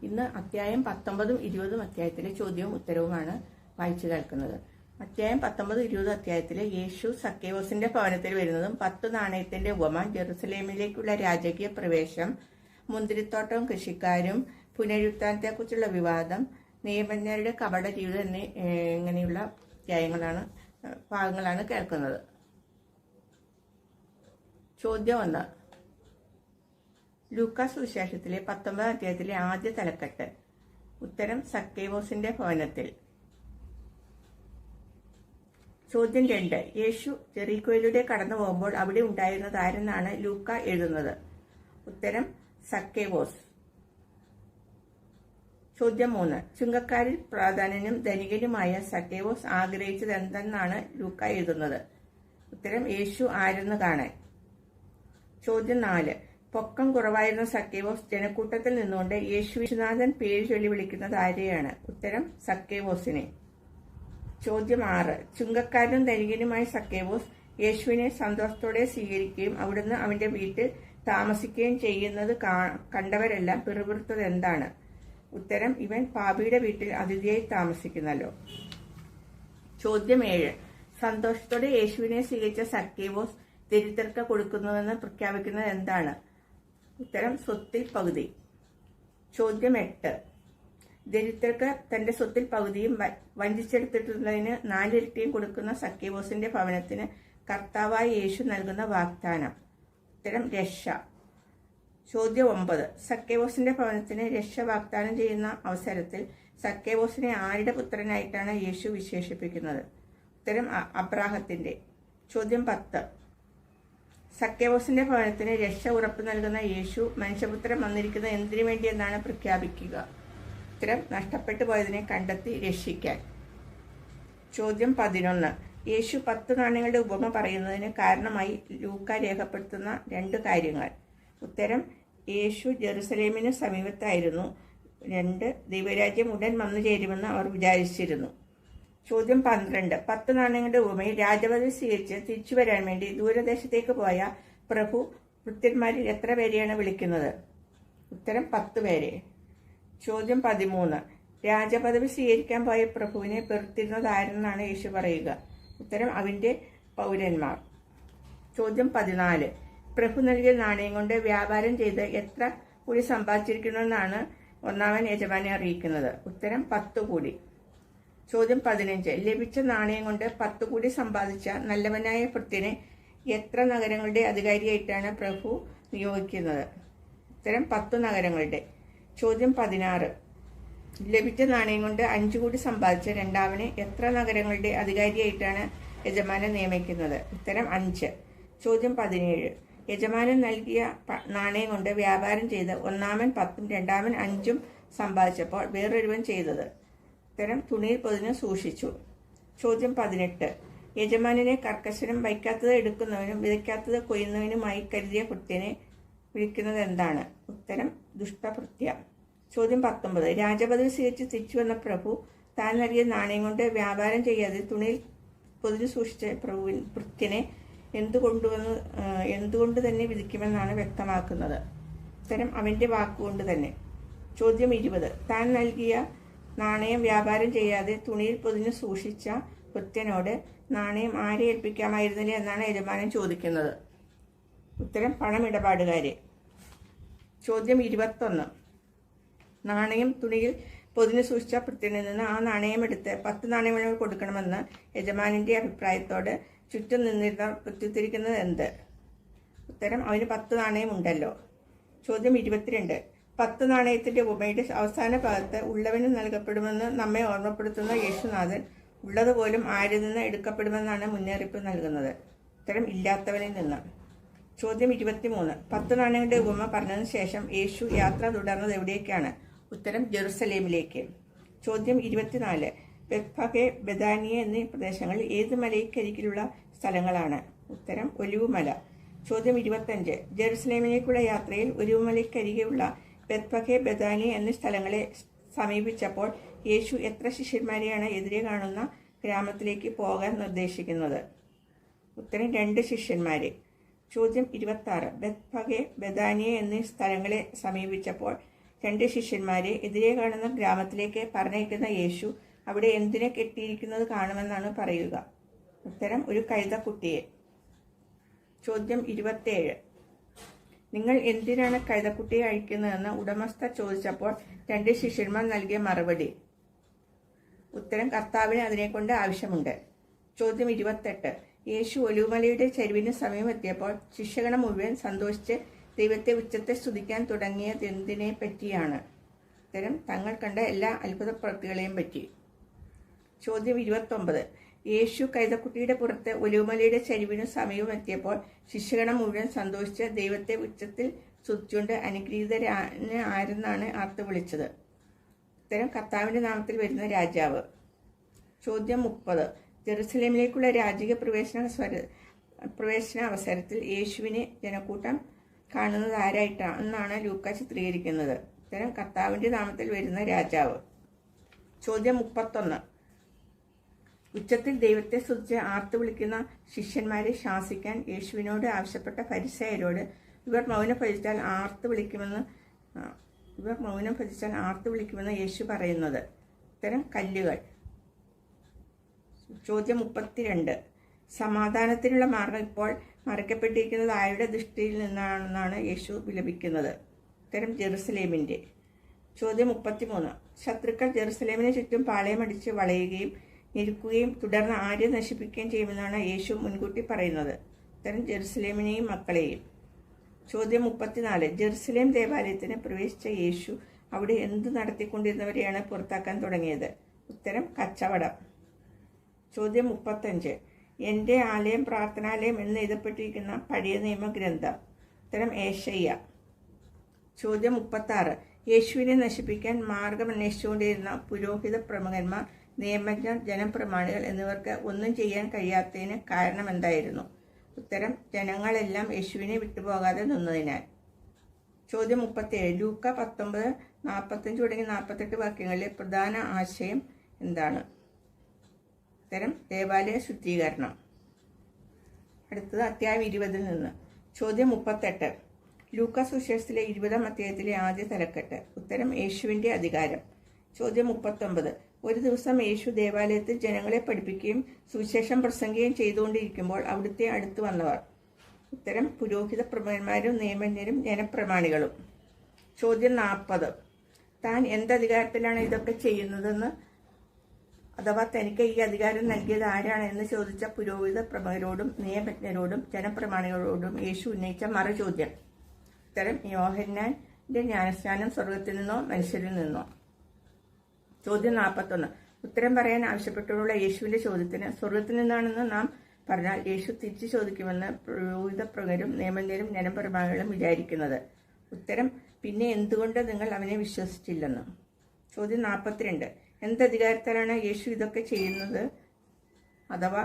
ഇന്ന് അധ്യായം 19, 20 അധ്യായത്തിലെ ചോദ്യവും ഉത്തരവുമാണ് വായിച്ചു കേൾക്കുന്നത്. അധ്യായം 19, 20 അധ്യായത്തിലെ യേശു സക്കേവോസിന്റെ ഭവനത്തിൽ വരുന്നതും 10 നാണയത്തിന്റെ ഉപമ, ജെറുസലേമിലേക്കുള്ള രാജകീയ പ്രവേശം, മുന്തിരിത്തോട്ടവും കൃഷിക്കാരും, പുനരുത്ഥാനത്തെക്കുറിച്ചുള്ള വിവാദം, നിയമജ്ഞരുടെ കപട ജീവിതം ഇങ്ങനെയുള്ള ഭാഗങ്ങളാണ് കേൾക്കുന്നത്. ചോദ്യം 1. ലൂക്കാ സുവിശേഷത്തിലെ 19 അധ്യായത്തിലെ ആദ്യ തലക്കെട്ട്. ഉത്തരം സക്കേവോസിന്റെ ഭവനത്തിൽ. ചോദ്യം 2. യേശു ജെറീക്കോയിലൂടെ കടന്നു പോകുമ്പോൾ അവിടെ ഉണ്ടായിരുന്നത് ആരെന്നാണ് ലൂക്ക എഴുതുന്നത്? ഉത്തരം സക്കേവോസ്. ചോദ്യം 3. ചുങ്കക്കാരിൽ പ്രാധാന്യനും ധനികനുമായ സക്കേവോസ് ആഗ്രഹിച്ചത് എന്തെന്നാണ് ലൂക്ക എഴുതുന്നത്? ഉത്തരം യേശു ആരെന്ന് കാണാൻ. ചോദ്യം 4. പൊക്കം കുറവായിരുന്ന സക്കേവോസ് ജനക്കൂട്ടത്തിൽ നിന്നുകൊണ്ട് യേശുനാഥൻ പേര് ചൊല്ലി വിളിക്കുന്നത് ആരെയാണ്? ഉത്തരം സക്കേവോസിനെ. ചോദ്യം 6. ചുങ്കക്കാരനും ധനികനുമായ സക്കേവോസ് യേശുവിനെ സന്തോഷത്തോടെ സ്വീകരിക്കുകയും അവിടുന്ന് അവന്റെ വീട്ടിൽ താമസിക്കുകയും ചെയ്യുന്നത് കണ്ടവരെല്ലാം പിറുപിറുത്തത് എന്താണ്? ഉത്തരം ഇവൻ പാപിയുടെ വീട്ടിൽ അതിഥിയായി താമസിക്കുന്നല്ലോ. ചോദ്യം 7. സന്തോഷത്തോടെ യേശുവിനെ സ്വീകരിച്ച സക്കേവോസ് ദരിദ്രർക്ക് കൊടുക്കുന്നുവെന്ന് പ്രഖ്യാപിക്കുന്നത് എന്താണ്? ഉത്തരം സ്വത്തിൽ പകുതി. ചോദ്യം 8. ദരിദ്രർക്ക് തന്റെ സ്വത്തിൽ പകുതിയും വഞ്ചിച്ചെടുത്തിട്ടുള്ളതിന് 4 ഇരട്ടിയും കൊടുക്കുന്ന സക്കേവോസിന്റെ ഭവനത്തിന് കർത്താവായ യേശു നൽകുന്ന വാഗ്ദാനം? ഉത്തരം രക്ഷ. ചോദ്യം 9. സക്കേവോസിന്റെ ഭവനത്തിന് രക്ഷ വാഗ്ദാനം ചെയ്യുന്ന അവസരത്തിൽ സക്കേവോസിനെ ആരുടെ പുത്രനായിട്ടാണ് യേശു വിശേഷിപ്പിക്കുന്നത്? ഉത്തരം അബ്രാഹത്തിന്റെ. ചോദ്യം 10. സക്കേവോസിന്റെ ഭവനത്തിന് രക്ഷ ഉറപ്പു നൽകുന്ന യേശു മനുഷ്യപുത്രൻ വന്നിരിക്കുന്നത് എന്തിനു വേണ്ടിയെന്നാണ് പ്രഖ്യാപിക്കുക? ഉത്തരം നഷ്ടപ്പെട്ടു പോയതിനെ കണ്ടെത്തി രക്ഷിക്കാൻ. ചോദ്യം 11. യേശു 10 നാണ്യങ്ങളുടെ ഉപമ പറയുന്നതിന് കാരണമായി ലൂക്ക രേഖപ്പെടുത്തുന്ന 2 കാര്യങ്ങൾ? ഉത്തരം യേശു ജെറുസലേമിന് സമീപത്തായിരുന്നു. 2. ദൈവരാജ്യം ഉടൻ വന്നു ചേരുമെന്ന് അവർ വിചാരിച്ചിരുന്നു. ചോദ്യം 12. 10 നാണ്യങ്ങളുടെ ഉപമയിൽ രാജപദവി സ്വീകരിച്ച് തിരിച്ചു വരാൻ വേണ്ടി ദൂരദേശത്തേക്ക് പോയ പ്രഭു ഭൃത്യന്മാരിൽ എത്ര പേരെയാണ് വിളിക്കുന്നത്? ഉത്തരം 10 പേരെ. ചോദ്യം 13. രാജപദവി സ്വീകരിക്കാൻ പോയ പ്രഭുവിനെ വെറുത്തിരുന്നത് ആരെന്നാണ് യേശു പറയുക? ഉത്തരം അവന്റെ പൗരന്മാർ. ചോദ്യം 14. പ്രഭു നൽകിയ നാണയം കൊണ്ട് വ്യാപാരം ചെയ്ത് എത്ര കൂടി സമ്പാദിച്ചിരിക്കണമെന്നാണ് ഒന്നാമൻ യജമാനെ അറിയിക്കുന്നത്? ഉത്തരം 10 കൂടി. ചോദ്യം 15. ലഭിച്ച നാണയം കൊണ്ട് 10 കൂടി സമ്പാദിച്ച നല്ലവനായ ഭൃത്യനെ എത്ര നഗരങ്ങളുടെ അധികാരിയായിട്ടാണ് പ്രഭു നിയോഗിക്കുന്നത്? ഉത്തരം 10 നഗരങ്ങളുടെ. ചോദ്യം 16. ലഭിച്ച നാണയം കൊണ്ട് 5 കൂടി സമ്പാദിച്ച രണ്ടാമനെ എത്ര നഗരങ്ങളുടെ അധികാരിയായിട്ടാണ് യജമാനൻ നിയമിക്കുന്നത്? ഉത്തരം 5. ചോദ്യം 17. യജമാനൻ നൽകിയ നാണയം കൊണ്ട് വ്യാപാരം ചെയ്ത് ഒന്നാമൻ 10ഉം രണ്ടാമൻ 5ഉം സമ്പാദിച്ചപ്പോൾ വേറൊരുവൻ ചെയ്തത്? ഉത്തരം തുണിയിൽ പൊതിഞ്ഞ് സൂക്ഷിച്ചു. ചോദ്യം 18. യജമാനനെ കർക്കശനും വയ്ക്കാത്തത് എടുക്കുന്നവനും വിതയ്ക്കാത്തത് കൊയ്യുന്നവനുമായി കരുതിയ ഭൃത്യനെ വിളിക്കുന്നത് എന്താണ്? ഉത്തരം ദുഷ്ടഭൃത്യ. ചോദ്യം 19. രാജപദവി സ്വീകരിച്ച് തിരിച്ചു വന്ന പ്രഭു താൻ നൽകിയ നാണയം കൊണ്ട് വ്യാപാരം ചെയ്യാതെ തുണിയിൽ പൊതിഞ്ഞു സൂക്ഷിച്ച ഭൃത്യനെ എന്തുകൊണ്ട് തന്നെ വിധിക്കുമെന്നാണ് വ്യക്തമാക്കുന്നത്? ഉത്തരം അവന്റെ വാക്കുകൊണ്ട് തന്നെ. ചോദ്യം 20. താൻ നൽകിയ നാണയം വ്യാപാരം ചെയ്യാതെ തുണിയിൽ പൊതിഞ്ഞ് സൂക്ഷിച്ച ഭൃത്യനോട് നാണയം ആരെ ഏൽപ്പിക്കാമായിരുന്നില്ല എന്നാണ് യജമാനൻ ചോദിക്കുന്നത്? ഉത്തരം പണമിടപാടുകാരെ. ചോദ്യം 21. നാണയം തുണിയിൽ പൊതിഞ്ഞ് സൂക്ഷിച്ച ഭൃത്യനിൽ നിന്ന് ആ നാണയം എടുത്ത് 10 നാണയങ്ങൾ കൊടുക്കണമെന്ന് യജമാനന്റെ അഭിപ്രായത്തോട് ചുറ്റും നിന്നിരുന്നവർ പ്രത്യുത്തരിക്കുന്നത് എന്ത്? ഉത്തരം അവന് 10 നാണയം ഉണ്ടല്ലോ. ചോദ്യം 22. 10 നാണയത്തിന്റെ ഉപമയുടെ അവസാന ഭാഗത്ത് ഉള്ളവന് നൽകപ്പെടുമെന്ന് നമ്മെ ഓർമ്മപ്പെടുത്തുന്ന യേശുനാഥൻ ഉള്ളതുപോലും ആരിൽ നിന്ന് എടുക്കപ്പെടുമെന്നാണ് മുന്നറിയിപ്പ് നൽകുന്നത്? ഉത്തരം ഇല്ലാത്തവനിൽ നിന്ന്. ചോദ്യം 23. 10 നാണയങ്ങളുടെ ഉപമ പറഞ്ഞതിന് ശേഷം യേശു യാത്ര തുടർന്നത് എവിടേക്കാണ്? ഉത്തരം ജെറുസലേമിലേക്ക്. ചോദ്യം 24. ബെത്ഫഗെ, ബെഥാനിയ എന്നീ പ്രദേശങ്ങളിൽ ഏത് മലയ്ക്കരികിലുള്ള സ്ഥലങ്ങളാണ്? ഉത്തരം ഒലിവുമല. ചോദ്യം 25. ജെറുസലേമിലേക്കുള്ള യാത്രയിൽ ഒലിവുമലയ്ക്കരികെയുള്ള ബെത്ഫഗെ, ബെഥാനിയ എന്നീ സ്ഥലങ്ങളെ സമീപിച്ചപ്പോൾ യേശു എത്ര ശിഷ്യന്മാരെയാണ് എതിരെ കാണുന്ന ഗ്രാമത്തിലേക്ക് പോകാൻ നിർദ്ദേശിക്കുന്നത്? ഉത്തരം 2 ശിഷ്യന്മാരെ. ചോദ്യം 26. ബെത്ഫഗെ, ബെഥാനിയ എന്നീ സ്ഥലങ്ങളെ സമീപിച്ചപ്പോൾ 2 ശിഷ്യന്മാരെ എതിരെ കാണുന്ന ഗ്രാമത്തിലേക്ക് പറഞ്ഞയക്കുന്ന യേശു അവിടെ എന്തിനെ കെട്ടിയിരിക്കുന്നത് കാണുമെന്നാണ് പറയുക? ഉത്തരം, ഒരു കഴുതക്കുട്ടിയെ. ചോദ്യം 27. നിങ്ങൾ എന്തിനാണ് കഴുതക്കുട്ടിയെ അഴിക്കുന്നതെന്ന് ഉടമസ്ഥ ചോദിച്ചപ്പോൾ 2 ശിഷ്യന്മാർ നൽകിയ മറുപടി? ഉത്തരം, കർത്താവിന് അതിനെക്കൊണ്ട് ആവശ്യമുണ്ട്. ചോദ്യം 28. യേശു ഒലിവുമലയുടെ ചരിവിന് സമീപമെത്തിയപ്പോൾ ശിഷ്യഗണം മുഴുവൻ സന്തോഷിച്ച് ദൈവത്തെ ഉച്ചത്തെ സ്തുതിക്കാൻ തുടങ്ങിയത് എന്തിനെ പറ്റിയാണ്? ഉത്തരം, തങ്ങൾ കണ്ട എല്ലാ അത്ഭുത പ്രവൃത്തികളെയും പറ്റി. ചോദ്യം 29. യേശു കൈതക്കുട്ടിയുടെ പുറത്ത് ഒലിവുമലയുടെ ചരിവിന് സമീപമെത്തിയപ്പോൾ ശിഷ്യഗണം മുഴുവൻ സന്തോഷിച്ച് ദൈവത്തെ ഉച്ചത്തിൽ സ്തുതിച്ചുകൊണ്ട് അനുഗ്രഹീതരാന് ആരെന്നാണ് ആർത്ത് വിളിച്ചത്? ഉത്തരം, കർത്താവിന്റെ നാമത്തിൽ വരുന്ന രാജാവ്. ചോദ്യം 30. ജെറുസലേമിലേക്കുള്ള രാജകീയ പ്രവേശന അവസരത്തിൽ യേശുവിനെ ജനക്കൂട്ടം കാണുന്നത് ആരായിട്ടാണെന്നാണ് ലൂക്ക ചിത്രീകരിക്കുന്നത്? ഉത്തരം, കർത്താവിന്റെ നാമത്തിൽ വരുന്ന രാജാവ്. ചോദ്യം 31. ഉച്ചത്തിൽ ദൈവത്തെ സ്തുതിച്ച് ആർത്തു വിളിക്കുന്ന ശിഷ്യന്മാരെ ശാസിക്കാൻ യേശുവിനോട് ആവശ്യപ്പെട്ട ഫരിസേയരോട് ഇവർ മൗനം ഭജിച്ചാൽ ആർത്തു വിളിക്കുമെന്ന് യേശു പറയുന്നത്? ഉത്തരം, കല്ലുകൾ. ചോദ്യം 32. സമാധാനത്തിനുള്ള മാർഗം ഇപ്പോൾ മറയ്ക്കപ്പെട്ടിരിക്കുന്നത് ആരുടെ ദൃഷ്ടിയിൽ നിന്നാണെന്നാണ് യേശു വിലപിക്കുന്നത്? ഉത്തരം, ജെറുസലേമിന്റെ. ചോദ്യം 33. ശത്രുക്കൾ ജെറുസലേമിന് ചുറ്റും പാളയമടിച്ച് വളയുകയും ഞെരുക്കുകയും തുടർന്ന് ആരെ നശിപ്പിക്കുകയും ചെയ്യുമെന്നാണ് യേശു മുൻകൂട്ടി പറയുന്നത്? ഉത്തരം, ജെറുസലേമിനെയും മക്കളെയും. ചോദ്യം 34. ജെറുസലേം ദേവാലയത്തിന് പ്രവേശിച്ച യേശു അവിടെ എന്ത് നടത്തിക്കൊണ്ടിരുന്നവരെയാണ് പുറത്താക്കാൻ തുടങ്ങിയത്? ഉത്തരം, കച്ചവടം. ചോദ്യം 35. എൻ്റെ ആലയം പ്രാർത്ഥനാലയം എന്ന് എഴുതപ്പെട്ടിരിക്കുന്ന പഴയ നിയമഗ്രന്ഥം? ഉത്തരം, ഏശയ്യ. ചോദ്യം 36. യേശുവിനെ നശിപ്പിക്കാൻ മാർഗം അന്വേഷിച്ചുകൊണ്ടിരുന്ന പുരോഹിത പ്രമുഖന്മാർ, നിയമജ്ഞർ, ജനപ്രമാണികൾ എന്നിവർക്ക് ഒന്നും ചെയ്യാൻ കഴിയാത്തതിന് കാരണം എന്തായിരുന്നു? ഉത്തരം, ജനങ്ങളെല്ലാം യേശുവിനെ വിട്ടുപോകാതെ നിന്നതിനാൽ. ചോദ്യം 37. ലൂക്ക 19:45 തുടങ്ങി 48 വാക്യങ്ങളിലെ പ്രധാന ആശയം എന്താണ്? ഉത്തരം, ദേവാലയ ശുദ്ധീകരണം. അടുത്തത് അധ്യായം 20 നിന്ന്. ചോദ്യം 38. ലൂക്ക സുവിശേഷത്തിലെ 20-ാം അധ്യായത്തിലെ ആദ്യ തലക്കെട്ട്? ഉത്തരം, യേശുവിന്റെ അധികാരം. ചോദ്യം 39. ഒരു ദിവസം യേശു ദേവാലയത്തിൽ ജനങ്ങളെ പഠിപ്പിക്കുകയും സുവിശേഷം പ്രസംഗിക്കുകയും ചെയ്തുകൊണ്ടിരിക്കുമ്പോൾ അവിടുത്തെ അടുത്ത് വന്നവർ? ഉത്തരം, പുരോഹിത പ്രമുഖന്മാരും നിയമജ്ഞരും ജനപ്രമാണികളും. ചോദ്യം 40. താൻ എന്തധികാരത്തിലാണ് ഇതൊക്കെ ചെയ്യുന്നതെന്ന്, അഥവാ തനിക്ക് ഈ അധികാരം നൽകിയത് ആരാണ് എന്ന് ചോദിച്ച പുരോഹിത പ്രമുഖരോടും നിയമജ്ഞരോടും ജനപ്രമാണികളോടും യേശു ഉന്നയിച്ച മറുചോദ്യം? ഉത്തരം, യോഹന്നാന്റെ ജ്ഞാനസ്നാനം സ്വർഗത്തിൽ നിന്നോ മനുഷ്യരിൽ നിന്നോ? ചോദ്യം 41. ഉത്തരം പറയാൻ ആവശ്യപ്പെട്ടുള്ള യേശുവിന്റെ ചോദ്യത്തിന് സ്വർഗത്തിൽ നിന്നാണെന്ന് നാം പറഞ്ഞാൽ യേശു തിരിച്ചു ചോദിക്കുമെന്ന് പുരോഹിത പ്രമുഖരും നിയമജ്ഞരും ജനപ്രമാണികളും വിചാരിക്കുന്നത്? ഉത്തരം, പിന്നെ എന്തുകൊണ്ട് നിങ്ങൾ അവനെ വിശ്വസിച്ചില്ലെന്ന്? ചോദ്യം 42. എന്തധികാരത്താലാണ് യേശു ഇതൊക്കെ ചെയ്യുന്നത്, അഥവാ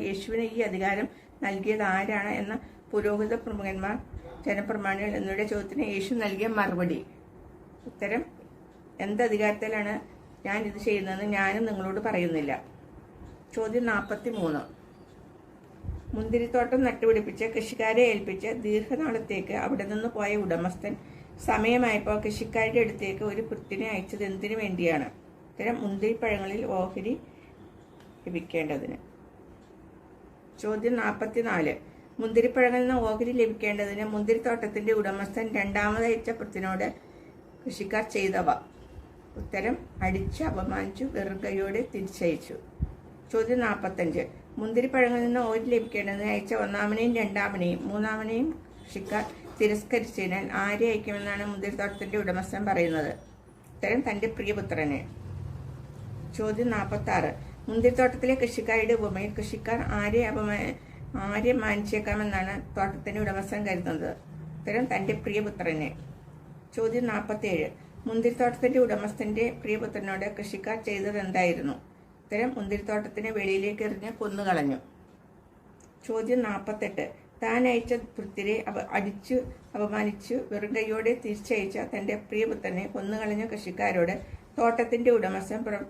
യേശുവിന് ഈ അധികാരം നൽകിയത് ആരാണ് എന്ന പുരോഹിത പ്രമുഖന്മാർ, ജനപ്രമാണികൾ എന്നിവരുടെ ചോദ്യത്തിന് യേശു നൽകിയ മറുപടി? ഉത്തരം, എന്തധികാരത്തിലാണ് ഞാൻ ഇത് ചെയ്യുന്നതെന്ന് ഞാനും നിങ്ങളോട് പറയുന്നില്ല. ചോദ്യം 43. മുന്തിരിത്തോട്ടം നട്ടുപിടിപ്പിച്ച് കൃഷിക്കാരെ ഏൽപ്പിച്ച് ദീർഘനാളത്തേക്ക് അവിടെ നിന്ന് പോയ ഉടമസ്ഥൻ സമയമായപ്പോൾ കൃഷിക്കാരുടെ അടുത്തേക്ക് ഒരു ഭൃത്യനെ അയച്ചത് എന്തിനു വേണ്ടിയാണ്? ഉത്തരം, മുന്തിരിപ്പഴങ്ങളിൽ ഓഹരി ലഭിക്കേണ്ടതിന്. ചോദ്യം 44. മുന്തിരിപ്പഴങ്ങളിൽ നിന്ന് ഓഹരി ലഭിക്കേണ്ടതിന് മുന്തിരിത്തോട്ടത്തിന്റെ ഉടമസ്ഥൻ രണ്ടാമതയച്ച ഭൃത്യനോട് കൃഷിക്കാർ ചെയ്തവ? ഉത്തരം, അടിച്ച് അപമാനിച്ചു വെറും കൈയോടെ തിരിച്ചയച്ചു. ചോദ്യം 45. മുന്തിരിപ്പഴങ്ങളിൽ നിന്ന് ഓഹരി ലഭിക്കേണ്ടതിന് അയച്ച ഒന്നാമനെയും രണ്ടാമനെയും മൂന്നാമനെയും കൃഷിക്കാർ തിരസ്കരിച്ചതിനാൽ ആരെ അയക്കുമെന്നാണ് മുന്തിരിത്തോട്ടത്തിന്റെ ഉടമസ്ഥൻ പറയുന്നത്? ഉത്തരം, തന്റെ പ്രിയപുത്രനെ. ചോദ്യം 46. മുന്തിരിത്തോട്ടത്തിലെ കൃഷിക്കാരുടെ ഉപമയിൽ കൃഷിക്കാർ ആരെ മാനിച്ചേക്കാമെന്നാണ് തോട്ടത്തിന്റെ ഉടമസ്ഥൻ കരുതുന്നത്? ഉത്തരം, തന്റെ പ്രിയപുത്രനെ. ചോദ്യം 47. മുന്തിരിത്തോട്ടത്തിന്റെ ഉടമസ്ഥന്റെ പ്രിയപുത്രനോട് കൃഷിക്കാർ ചെയ്തത് എന്തായിരുന്നു? ഉത്തരം, മുന്തിരിത്തോട്ടത്തിന് വെളിയിലേക്ക് എറിഞ്ഞ് കൊന്നുകളഞ്ഞു. ചോദ്യം 48. താൻ അയച്ച ഭൃത്യരെ അടിച്ചു അപമാനിച്ചു വെറും കൈയോടെ തിരിച്ചയച്ച തന്റെ പ്രിയപുത്രനെ കൊന്നുകളഞ്ഞ കൃഷിക്കാരോട് തോട്ടത്തിന്റെ ഉടമസ്ഥൻ